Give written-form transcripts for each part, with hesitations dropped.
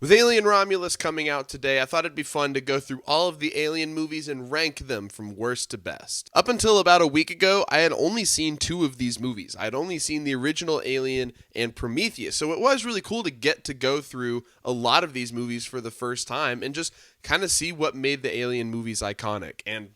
With Alien Romulus coming out today, I thought it'd be fun to go through all of the Alien movies and rank them from worst to best. Up until about a week ago, I had only seen two of these movies. I had only seen the original Alien and Prometheus, so it was really cool to get to go through a lot of these movies for the first time and just kind of see what made the Alien movies iconic. And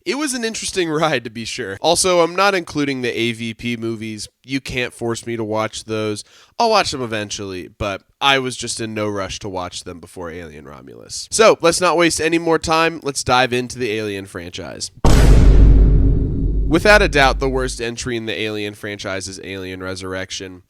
it was an interesting ride, to be sure. Also, I'm not including the AVP movies. You can't force me to watch those. I'll watch them eventually, but I was just in no rush to watch them before Alien Romulus. So, let's not waste any more time. Let's dive into the Alien franchise. Without a doubt, the worst entry in the Alien franchise is Alien Resurrection.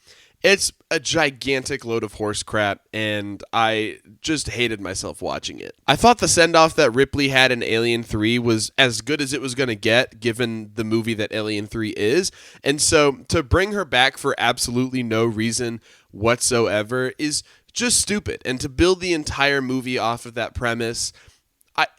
It's a gigantic load of horse crap, and I just hated myself watching it. I thought the send-off that Ripley had in Alien 3 was as good as it was going to get, given the movie that Alien 3 is, and so to bring her back for absolutely no reason whatsoever is just stupid, and to build the entire movie off of that premise,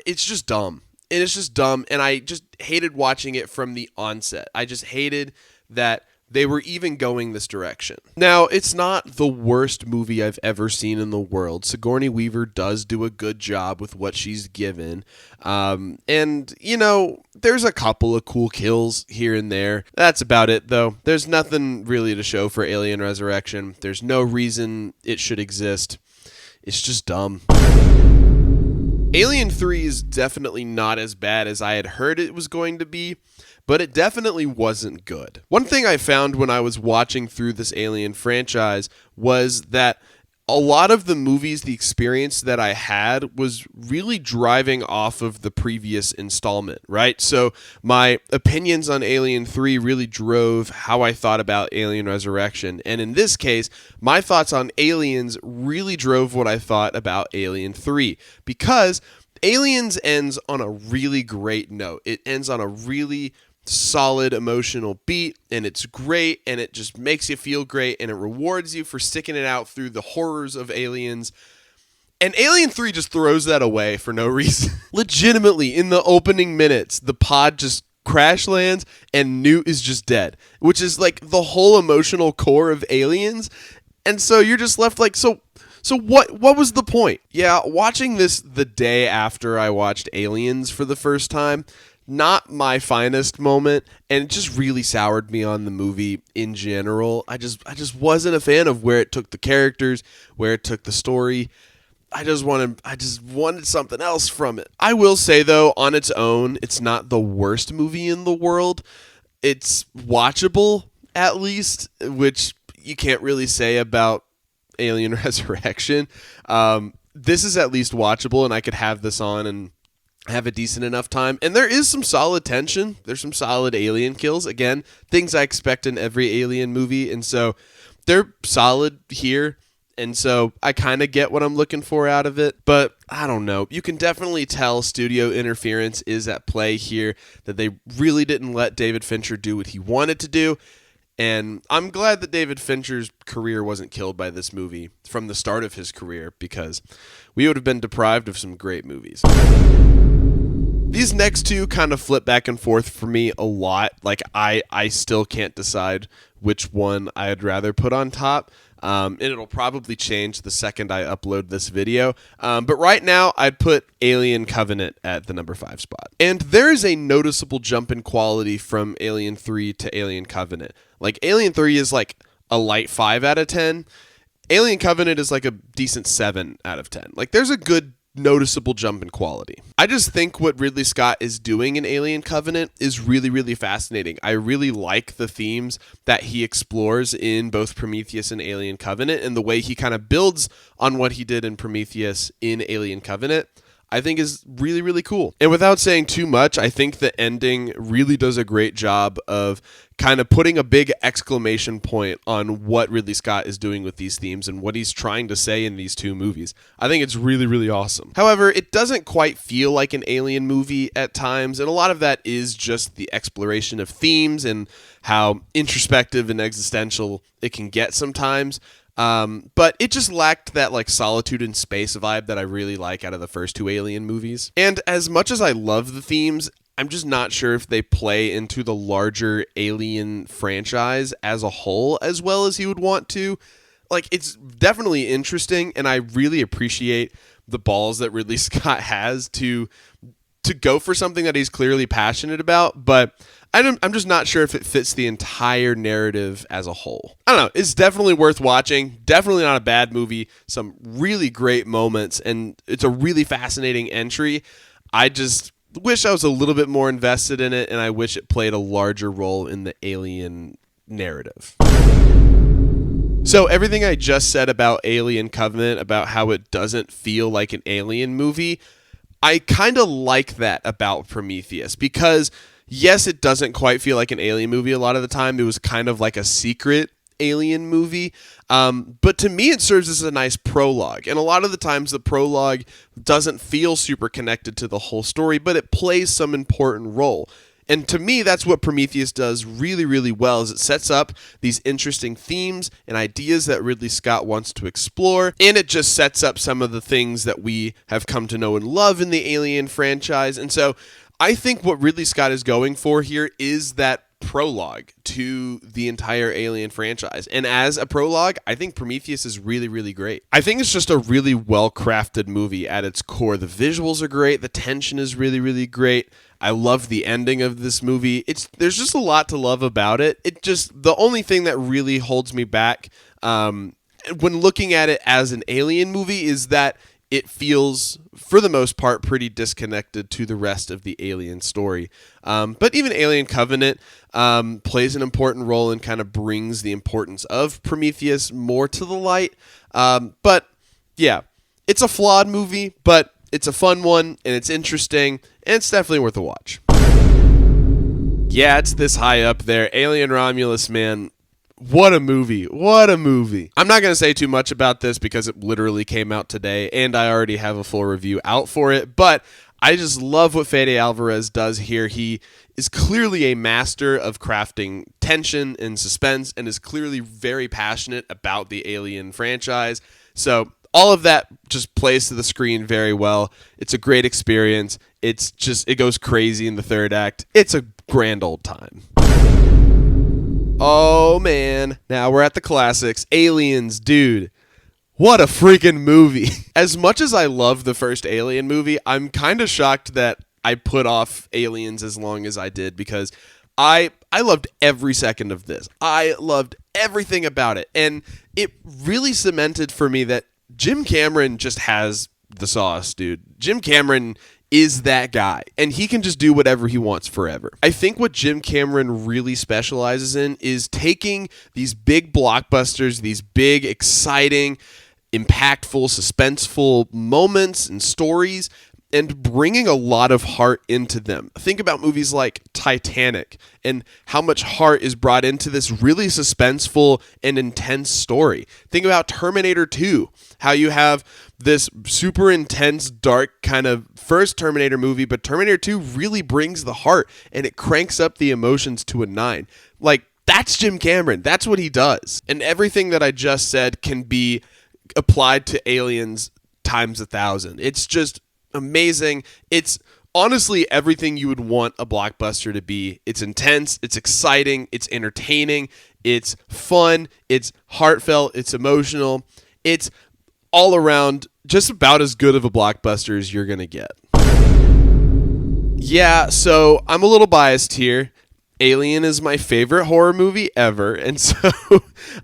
it's just dumb. And it's just dumb, and I just hated watching it from the onset. I just hated that they were even going this direction. Now, it's not the worst movie I've ever seen in the world. Sigourney Weaver does do a good job with what she's given. And, you know, there's a couple of cool kills here and there. That's about it, though. There's nothing really to show for Alien Resurrection. There's no reason it should exist. It's just dumb. Alien 3 is definitely not as bad as I had heard it was going to be, but it definitely wasn't good. One thing I found when I was watching through this Alien franchise was that a lot of the movies, the experience that I had was really driving off of the previous installment, right? So my opinions on Alien 3 really drove how I thought about Alien Resurrection. And in this case, my thoughts on Aliens really drove what I thought about Alien 3. Because Aliens ends on a really great note. It ends on a really solid emotional beat, and it's great, and it just makes you feel great, and it rewards you for sticking it out through the horrors of Aliens. And Alien 3 just throws that away for no reason. Legitimately, in the opening minutes, the pod just crash lands and Newt is just dead, which is like the whole emotional core of Aliens. And so you're just left like, so what was the point? Yeah, watching this the day after I watched Aliens for the first time, not my finest moment, and it just really soured me on the movie in general. I just wasn't a fan of where it took the characters, where it took the story. I just wanted something else from it. I will say though, on its own, it's not the worst movie in the world. It's watchable, at least, which you can't really say about Alien Resurrection. This is at least watchable, and I could have this on and have a decent enough time. And there is some solid tension. There's some solid alien kills. Again, things I expect in every Alien movie. And so they're solid here. And so I kind of get what I'm looking for out of it. But I don't know. You can definitely tell studio interference is at play here, that they really didn't let David Fincher do what he wanted to do. And I'm glad that David Fincher's career wasn't killed by this movie from the start of his career, because we would have been deprived of some great movies. These next two kind of flip back and forth for me a lot. Like, I still can't decide which one I'd rather put on top. And it'll probably change the second I upload this video. But right now, I'd put Alien Covenant at the number 5 spot. And there is a noticeable jump in quality from Alien 3 to Alien Covenant. Like, Alien 3 is like a light 5 out of 10. Alien Covenant is like a decent 7 out of 10. Like, there's a good noticeable jump in quality. I just think what Ridley Scott is doing in Alien Covenant is really, really fascinating. I really like the themes that he explores in both Prometheus and Alien Covenant, and the way he kind of builds on what he did in Prometheus in Alien Covenant, I think is really, really cool. And without saying too much, I think the ending really does a great job of kind of putting a big exclamation point on what Ridley Scott is doing with these themes and what he's trying to say in these two movies. I think it's really, really awesome. However, it doesn't quite feel like an Alien movie at times, and a lot of that is just the exploration of themes and how introspective and existential it can get sometimes. But it just lacked that like solitude and space vibe that I really like out of the first two Alien movies. And as much as I love the themes, I'm just not sure if they play into the larger Alien franchise as a whole as well as he would want to. like, it's definitely interesting, and I really appreciate the balls that Ridley Scott has to go for something that he's clearly passionate about, but I'm just not sure if it fits the entire narrative as a whole. I don't know. It's definitely worth watching. Definitely not a bad movie. Some really great moments, and it's a really fascinating entry. I just wish I was a little bit more invested in it, and I wish it played a larger role in the Alien narrative. So everything I just said about Alien Covenant, about how it doesn't feel like an Alien movie, I kind of like that about Prometheus, because yes, it doesn't quite feel like an Alien movie a lot of the time. It was kind of like a secret Alien movie. But to me, it serves as a nice prologue. And a lot of the times the prologue doesn't feel super connected to the whole story, but it plays some important role. And to me, that's what Prometheus does really, really well, is it sets up these interesting themes and ideas that Ridley Scott wants to explore, and it just sets up some of the things that we have come to know and love in the Alien franchise. And so I think what Ridley Scott is going for here is that prologue to the entire Alien franchise. And as a prologue, I think Prometheus is really, really great. I think it's just a really well-crafted movie at its core. The visuals are great. The tension is really, really great. I love the ending of this movie. There's just a lot to love about it. The only thing that really holds me back when looking at it as an Alien movie is that it feels, for the most part, pretty disconnected to the rest of the Alien story. But even Alien Covenant plays an important role and kind of brings the importance of Prometheus more to the light. But yeah, it's a flawed movie, but it's a fun one, and it's interesting, and it's definitely worth a watch. Yeah, it's this high up there. Alien Romulus, man. What a movie. What a movie. I'm not going to say too much about this because it literally came out today, and I already have a full review out for it, but I just love what Fede Alvarez does here. He is clearly a master of crafting tension and suspense, and is clearly very passionate about the Alien franchise. So all of that just plays to the screen very well. It's a great experience. It goes crazy in the third act. It's a grand old time. Oh, man. Now we're at the classics. Aliens, dude. What a freaking movie. As much as I love the first Alien movie, I'm kind of shocked that I put off Aliens as long as I did, because I loved every second of this. I loved everything about it. And it really cemented for me that Jim Cameron just has the sauce, dude. Jim Cameron is that guy, and he can just do whatever he wants forever. I think what Jim Cameron really specializes in is taking these big blockbusters, these big, exciting, impactful, suspenseful moments and stories, and bringing a lot of heart into them. Think about movies like Titanic and how much heart is brought into this really suspenseful and intense story. Think about Terminator 2, how you have this super intense, dark kind of first Terminator movie, but Terminator 2 really brings the heart, and it cranks up the emotions to a 9. Like, that's Jim Cameron. That's what he does. And everything that I just said can be applied to Aliens times 1,000. It's just amazing. It's honestly everything you would want a blockbuster to be. It's intense, it's exciting, it's entertaining, it's fun, it's heartfelt, it's emotional. It's all around just about as good of a blockbuster as you're gonna get. Yeah, so I'm a little biased here. Alien is my favorite horror movie ever, and so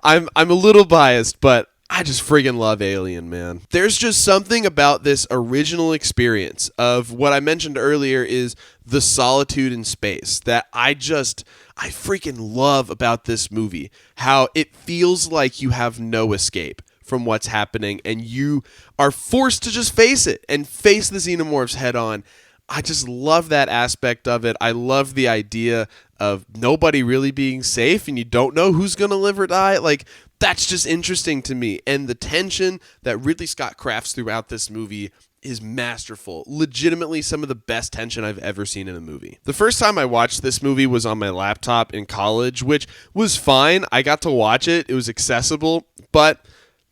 I'm a little biased, but I just friggin' love Alien, man. There's just something about this original experience of what I mentioned earlier is the solitude in space that I freaking love about this movie. How it feels like you have no escape from what's happening, and you are forced to just face it and face the xenomorphs head on. I just love that aspect of it. I love the idea of nobody really being safe and you don't know who's going to live or die. Like, that's just interesting to me. And the tension that Ridley Scott crafts throughout this movie is masterful. Legitimately some of the best tension I've ever seen in a movie. The first time I watched this movie was on my laptop in college, which was fine. I got to watch it. It was accessible. But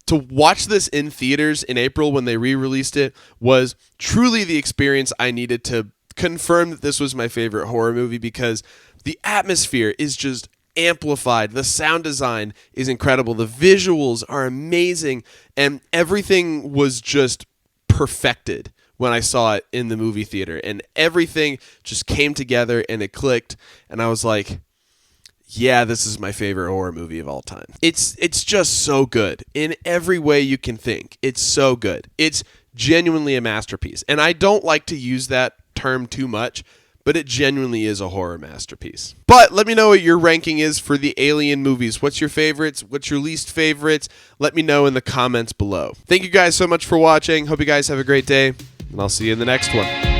to watch this in theaters in April when they re-released it was truly the experience I needed to confirm that this was my favorite horror movie, because the atmosphere is just amplified. The sound design is incredible. The visuals are amazing. And everything was just perfected when I saw it in the movie theater. And everything just came together and it clicked. And I was like, yeah, this is my favorite horror movie of all time. It's just so good in every way you can think. It's so good. It's genuinely a masterpiece. And I don't like to use that term too much, but it genuinely is a horror masterpiece. But let me know what your ranking is for the Alien movies. What's your favorites? What's your least favorites? Let me know in the comments below. Thank you guys so much for watching. Hope you guys have a great day, and I'll see you in the next one.